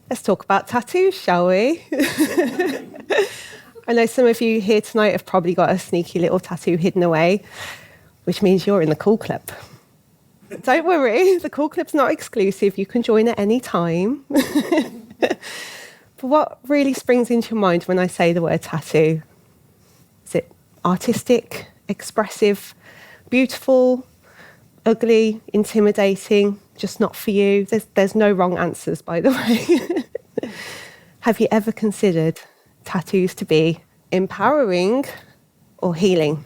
Let's talk about tattoos, shall we? I know some of you here tonight have probably got a sneaky little tattoo hidden away, which means you're in the cool club. Don't worry, the cool club's not exclusive. You can join at any time. But what really springs into your mind when I say the word tattoo? Is it artistic, expressive, beautiful, ugly, intimidating, just not for you? There's no wrong answers, by the way. Have you ever considered tattoos to be empowering or healing?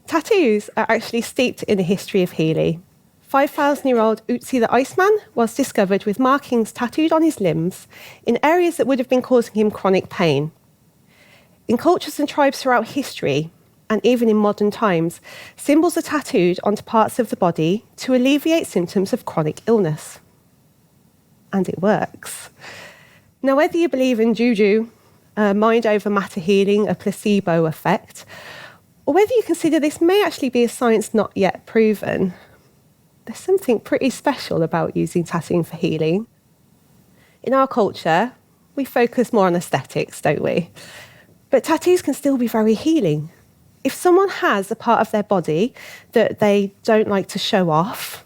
Tattoos are actually steeped in a history of healing. 5,000-year-old Ötzi the Iceman was discovered with markings tattooed on his limbs in areas that would have been causing him chronic pain. In cultures and tribes throughout history, and even in modern times, symbols are tattooed onto parts of the body to alleviate symptoms of chronic illness. And it works. Now, whether you believe in juju, mind over matter healing, a placebo effect, or whether you consider this may actually be a science not yet proven, there's something pretty special about using tattooing for healing. In our culture, we focus more on aesthetics, don't we? But tattoos can still be very healing. If someone has a part of their body that they don't like to show off,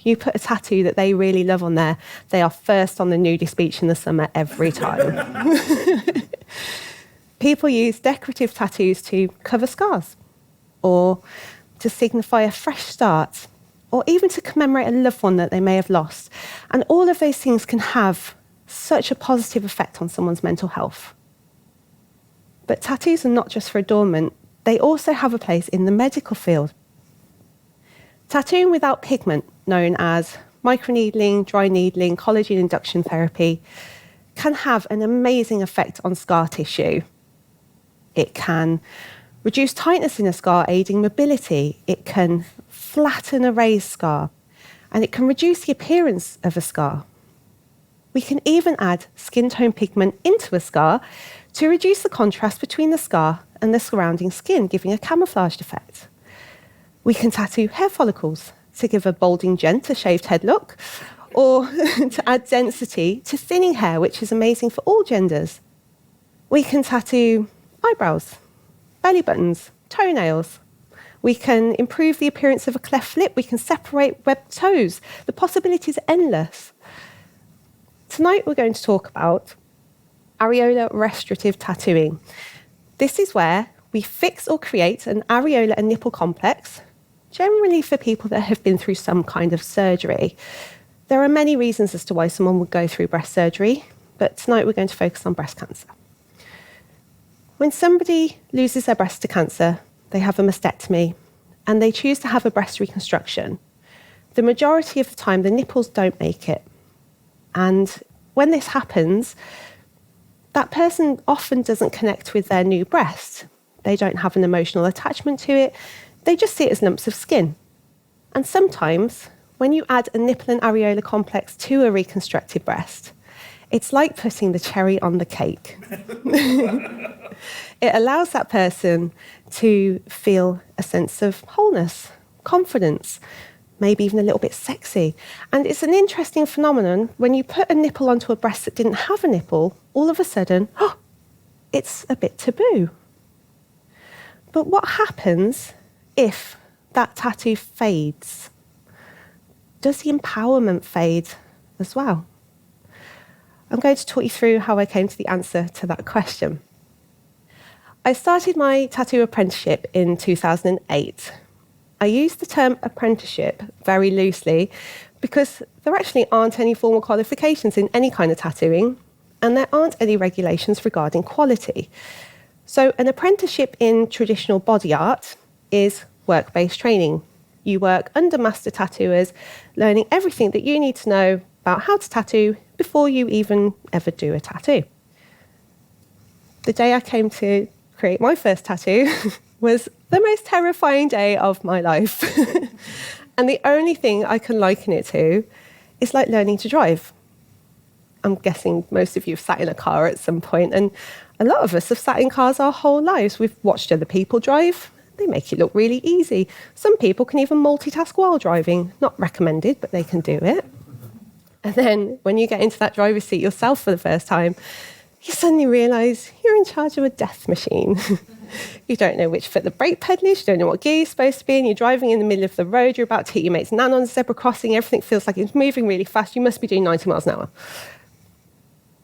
you put a tattoo that they really love on there, they are first on the nudist beach in the summer every time. People use decorative tattoos to cover scars, or to signify a fresh start, or even to commemorate a loved one that they may have lost. And all of those things can have such a positive effect on someone's mental health. But tattoos are not just for adornment, they also have a place in the medical field. Tattooing without pigment, known as microneedling, dry needling, collagen induction therapy, can have an amazing effect on scar tissue. It can reduce tightness in a scar, aiding mobility. It can flatten a raised scar, and it can reduce the appearance of a scar. We can even add skin tone pigment into a scar to reduce the contrast between the scar and the surrounding skin, giving a camouflaged effect. We can tattoo hair follicles to give a balding gent a shaved head look, or to add density to thinning hair, which is amazing for all genders. We can tattoo eyebrows, belly buttons, toenails. We can improve the appearance of a cleft lip. We can separate webbed toes. The possibilities are endless. Tonight we're going to talk about areolar restorative tattooing. This is where we fix or create an areola and nipple complex, generally for people that have been through some kind of surgery. There are many reasons as to why someone would go through breast surgery, but tonight we're going to focus on breast cancer. When somebody loses their breast to cancer, they have a mastectomy, and they choose to have a breast reconstruction. The majority of the time, the nipples don't make it. And when this happens, that person often doesn't connect with their new breast. They don't have an emotional attachment to it. They just see it as lumps of skin. And sometimes, when you add a nipple and areola complex to a reconstructed breast, it's like putting the cherry on the cake. It allows that person to feel a sense of wholeness, confidence, maybe even a little bit sexy. And it's an interesting phenomenon. When you put a nipple onto a breast that didn't have a nipple, all of a sudden, it's a bit taboo. But what happens if that tattoo fades? Does the empowerment fade as well? I'm going to talk you through how I came to the answer to that question. I started my tattoo apprenticeship in 2008. I use the term apprenticeship very loosely because there actually aren't any formal qualifications in any kind of tattooing, and there aren't any regulations regarding quality. So an apprenticeship in traditional body art is work-based training. You work under master tattooers, learning everything that you need to know about how to tattoo before you even ever do a tattoo. The day I came to create my first tattoo was the most terrifying day of my life. And the only thing I can liken it to is like learning to drive. I'm guessing most of you have sat in a car at some point, and a lot of us have sat in cars our whole lives. We've watched other people drive. They make it look really easy. Some people can even multitask while driving. Not recommended, but they can do it. And then when you get into that driver's seat yourself for the first time, you suddenly realise you're in charge of a death machine. You don't know which foot the brake pedal is, you don't know what gear you're supposed to be in, you're driving in the middle of the road, you're about to hit your mate's nan on the zebra crossing, everything feels like it's moving really fast, you must be doing 90 miles an hour.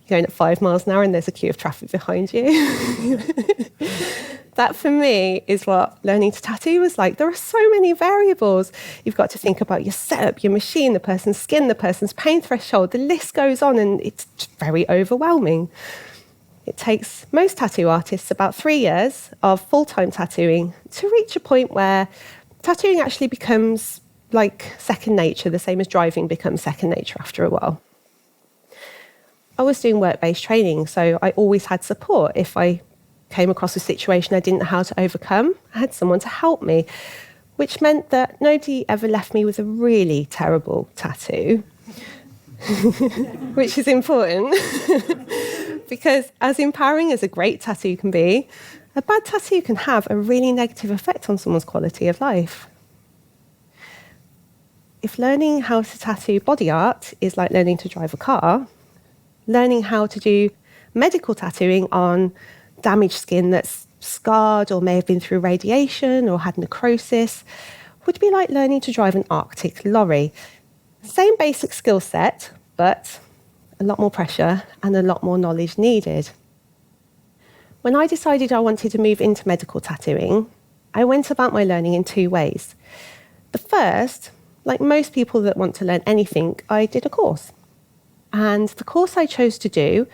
You're going at 5 miles an hour and there's a queue of traffic behind you. That, for me, is what learning to tattoo was like. There are so many variables. You've got to think about your setup, your machine, the person's skin, the person's pain threshold. The list goes on, and it's very overwhelming. It takes most tattoo artists about 3 years of full-time tattooing to reach a point where tattooing actually becomes like second nature, the same as driving becomes second nature after a while. I was doing work-based training, so I always had support. If I came across a situation I didn't know how to overcome, I had someone to help me, which meant that nobody ever left me with a really terrible tattoo, which is important, because as empowering as a great tattoo can be, a bad tattoo can have a really negative effect on someone's quality of life. If learning how to tattoo body art is like learning to drive a car, learning how to do medical tattooing on damaged skin that's scarred or may have been through radiation or had necrosis would be like learning to drive an Arctic lorry. Same basic skill set, but a lot more pressure and a lot more knowledge needed. When I decided I wanted to move into medical tattooing, I went about my learning in 2 ways. The first, like most people that want to learn anything, I did a course. And the course I chose to do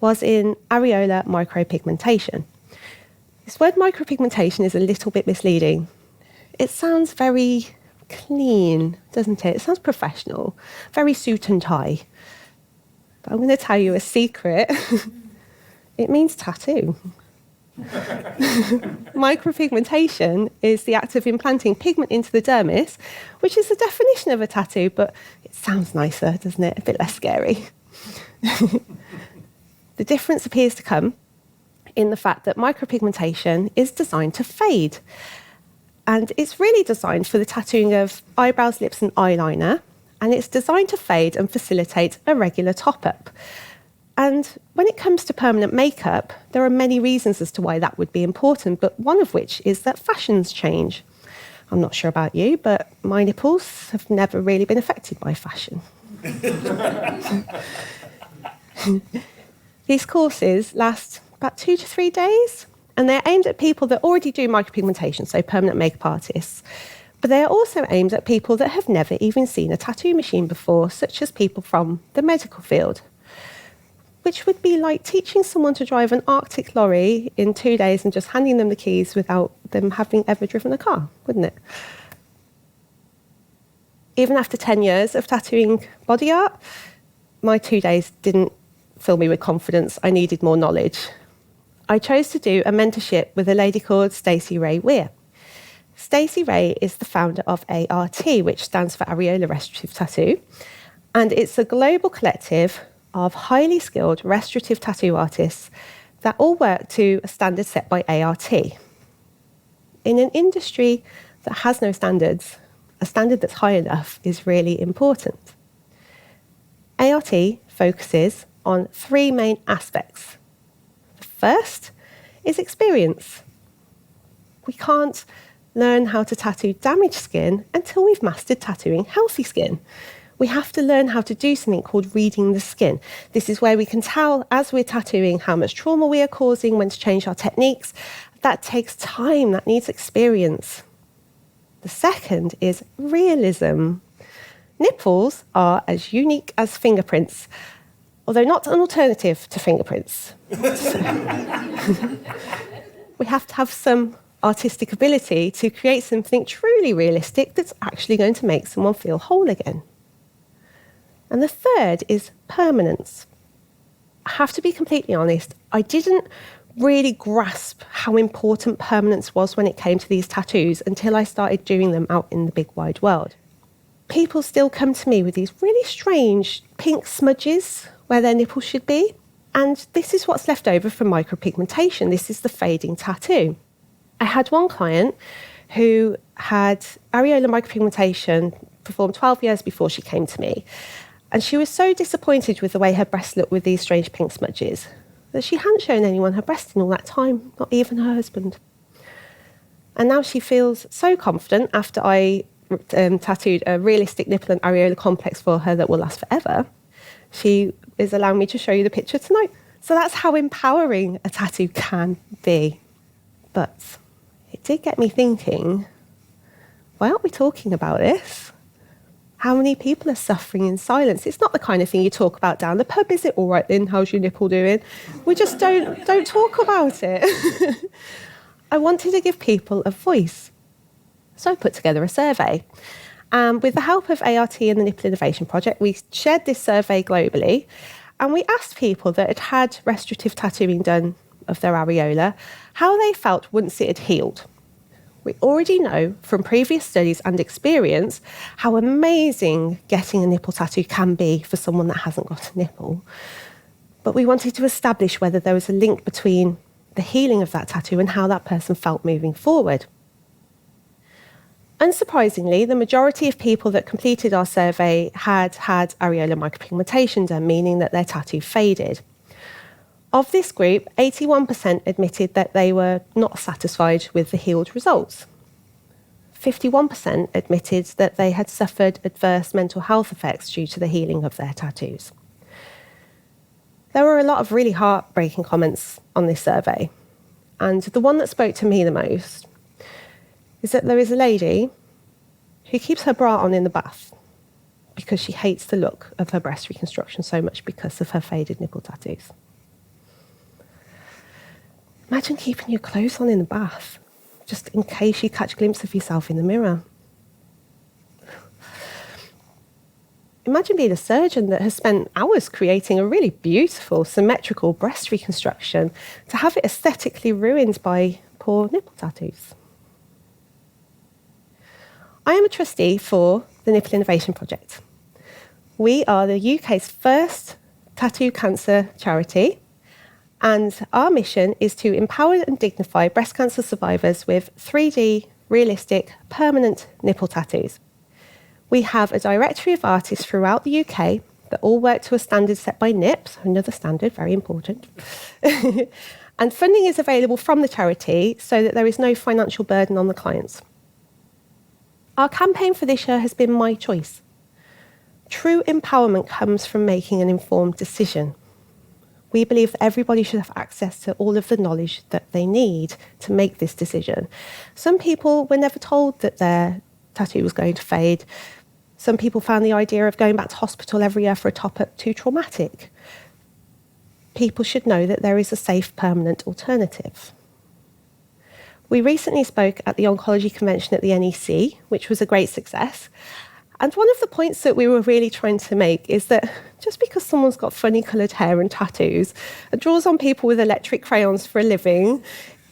was in areolar micropigmentation. This word micropigmentation is a little bit misleading. It sounds very clean, doesn't it? It sounds professional, very suit and tie. But I'm going to tell you a secret. It means tattoo. Micropigmentation is the act of implanting pigment into the dermis, which is the definition of a tattoo, but it sounds nicer, doesn't it? A bit less scary. The difference appears to come in the fact that micropigmentation is designed to fade. And it's really designed for the tattooing of eyebrows, lips, and eyeliner. And it's designed to fade and facilitate a regular top-up. And when it comes to permanent makeup, there are many reasons as to why that would be important, but one of which is that fashions change. I'm not sure about you, but my nipples have never really been affected by fashion. These courses last about 2 to 3 days, and they're aimed at people that already do micropigmentation, so permanent makeup artists. But they are also aimed at people that have never even seen a tattoo machine before, such as people from the medical field, which would be like teaching someone to drive an Arctic lorry in 2 days and just handing them the keys without them having ever driven a car, wouldn't it? Even after 10 years of tattooing body art, my 2 days didn't fill me with confidence. I needed more knowledge. I chose to do a mentorship with a lady called Stacey Ray Weir. Stacey Ray is the founder of ART, which stands for Areola Restorative Tattoo, and it's a global collective of highly skilled restorative tattoo artists that all work to a standard set by ART. In an industry that has no standards, a standard that's high enough is really important. ART focuses on 3 main aspects. The first is experience. We can't learn how to tattoo damaged skin until we've mastered tattooing healthy skin. We have to learn how to do something called reading the skin. This is where we can tell, as we're tattooing, how much trauma we are causing, when to change our techniques. That takes time, that needs experience. The second is realism. Nipples are as unique as fingerprints, although not an alternative to fingerprints. We have to have some artistic ability to create something truly realistic that's actually going to make someone feel whole again. And the third is permanence. I have to be completely honest, I didn't really grasp how important permanence was when it came to these tattoos until I started doing them out in the big wide world. People still come to me with these really strange pink smudges where their nipples should be, and this is what's left over from micropigmentation. This is the fading tattoo. I had one client who had areolar micropigmentation performed 12 years before she came to me. And she was so disappointed with the way her breast looked with these strange pink smudges that she hadn't shown anyone her breast in all that time, not even her husband. And now she feels so confident after I tattooed a realistic nipple and areola complex for her that will last forever. She is allowing me to show you the picture tonight. So that's how empowering a tattoo can be. But it did get me thinking, why aren't we talking about this? How many people are suffering in silence? It's not the kind of thing you talk about down the pub, is it? All right then, how's your nipple doing? We just don't talk about it. I wanted to give people a voice. So I put together a survey. With the help of ART and the Nipple Innovation Project, we shared this survey globally, and we asked people that had had restorative tattooing done of their areola how they felt once it had healed. We already know from previous studies and experience how amazing getting a nipple tattoo can be for someone that hasn't got a nipple. But we wanted to establish whether there was a link between the healing of that tattoo and how that person felt moving forward. Unsurprisingly, the majority of people that completed our survey had had areola micropigmentation done, meaning that their tattoo faded. Of this group, 81% admitted that they were not satisfied with the healed results. 51% admitted that they had suffered adverse mental health effects due to the healing of their tattoos. There were a lot of really heartbreaking comments on this survey, and the one that spoke to me the most is that there is a lady who keeps her bra on in the bath because she hates the look of her breast reconstruction so much because of her faded nipple tattoos. Imagine keeping your clothes on in the bath, just in case you catch a glimpse of yourself in the mirror. Imagine being a surgeon that has spent hours creating a really beautiful, symmetrical breast reconstruction to have it aesthetically ruined by poor nipple tattoos. I am a trustee for the Nipple Innovation Project. We are the UK's first tattoo cancer charity, and our mission is to empower and dignify breast cancer survivors with 3D, realistic, permanent nipple tattoos. We have a directory of artists throughout the UK that all work to a standard set by NIPS, another standard, very important. And funding is available from the charity so that there is no financial burden on the clients. Our campaign for this year has been My Choice. True empowerment comes from making an informed decision. We believe that everybody should have access to all of the knowledge that they need to make this decision. Some people were never told that their tattoo was going to fade. Some people found the idea of going back to hospital every year for a top-up too traumatic. People should know that there is a safe, permanent alternative. We recently spoke at the Oncology Convention at the NEC, which was a great success. And one of the points that we were really trying to make is that just because someone's got funny coloured hair and tattoos and draws on people with electric crayons for a living,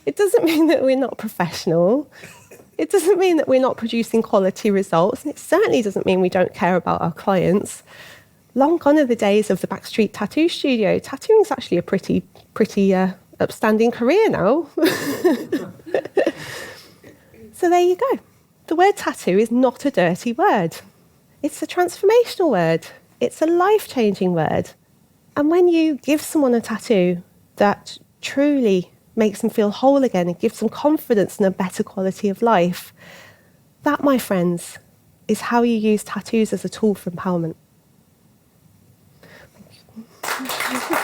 it doesn't mean that we're not professional. It doesn't mean that we're not producing quality results. And it certainly doesn't mean we don't care about our clients. Long gone are the days of the backstreet tattoo studio. Tattooing is actually a pretty upstanding career now. So there you go. The word tattoo is not a dirty word. It's a transformational word. It's a life-changing word. And when you give someone a tattoo that truly makes them feel whole again and gives them confidence and a better quality of life, that, my friends, is how you use tattoos as a tool for empowerment. Thank you.